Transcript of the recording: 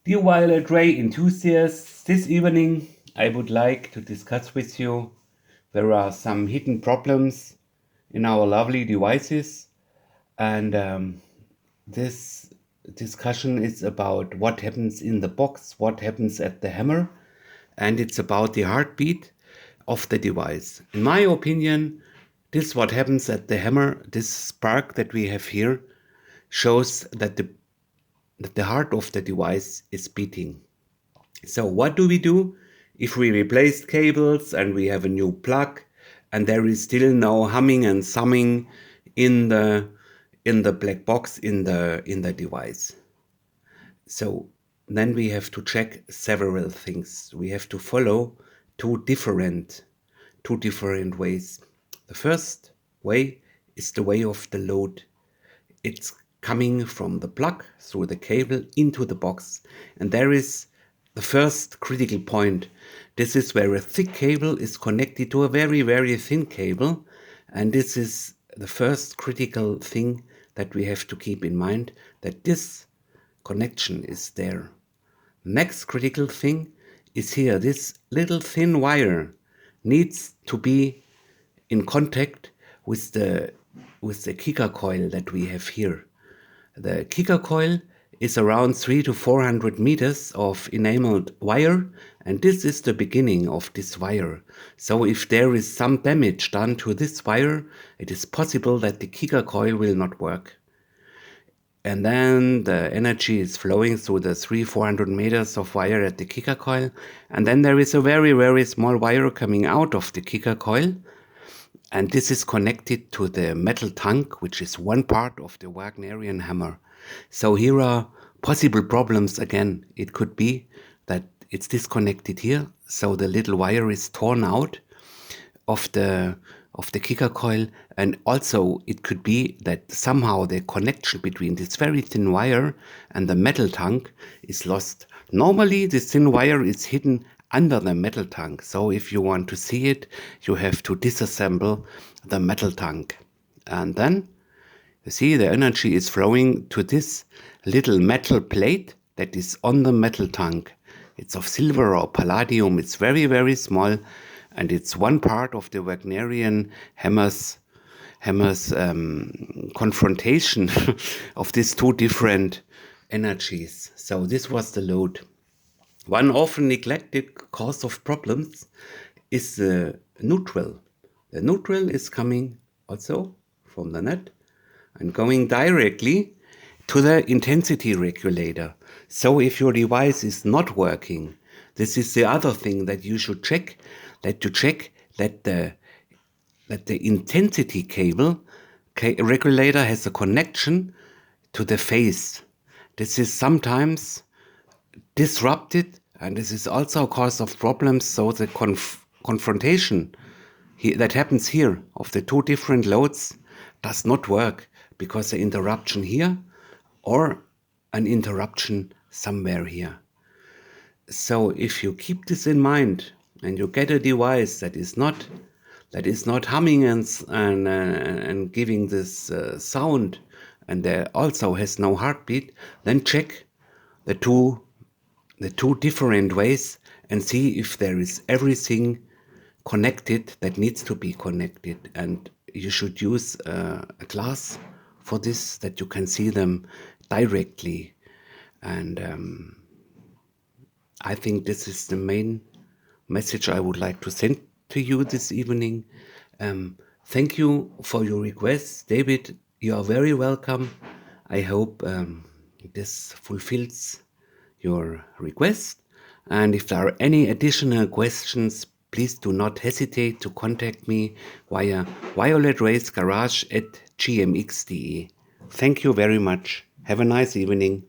Dear Violet Ray enthusiasts, this evening I would like to discuss with you there are some hidden problems in our lovely devices, and this discussion is about what happens in the box, what happens at the hammer, and it's about the heartbeat of the device. In my opinion, this what happens at the hammer, this spark that we have here, shows that the heart of the device is beating. So what do we do if we replaced cables and we have a new plug and there is still no humming and summing in the black box in the device? So then we have to check several things. We have to follow two different ways. The first way is the way of the load. It's coming from the plug through the cable into the box, and there is the first critical point. This is where a thick cable is connected to a very, very thin cable, and this is the first critical thing that we have to keep in mind, that this connection is there. Next critical thing is here. This little thin wire needs to be in contact with the kicker coil that we have here. The kicker coil is around 300 to 400 meters of enameled wire, and this is the beginning of this wire. So if there is some damage done to this wire, it is possible that the kicker coil will not work. And then the energy is flowing through the 300-400 meters of wire at the kicker coil, and then there is a very, very small wire coming out of the kicker coil, and this is connected to the metal tank, which is one part of the Wagnerian hammer. So here are possible problems again. It could be that it's disconnected here, so the little wire is torn out of the kicker coil, and also it could be that somehow the connection between this very thin wire and the metal tank is lost. Normally this thin wire is hidden under the metal tank, so if you want to see it, you have to disassemble the metal tank. And then you see the energy is flowing to this little metal plate that is on the metal tank. It's of silver or palladium. It's very, very small, and it's one part of the Wagnerian hammer's confrontation of these two different energies. So this was the load. One often neglected cause of problems is the neutral. The neutral is coming also from the net and going directly to the intensity regulator. So if your device is not working, this is the other thing that you should check, that the intensity cable regulator has a connection to the phase. This is sometimes disrupted, and this is also a cause of problems. So the confrontation that happens here of the two different loads does not work because the interruption here or an interruption somewhere here. So if you keep this in mind and you get a device that is not humming and giving this sound, and there also has no heartbeat, then check the two different ways and see if there is everything connected that needs to be connected. And you should use a glass for this, that you can see them directly. And I think this is the main message I would like to send to you this evening. Thank you for your request, David. You are very welcome. I hope this fulfills your request. And if there are any additional questions, please do not hesitate to contact me via Violetraysgarage@gmx.de. Thank you very much. Have a nice evening.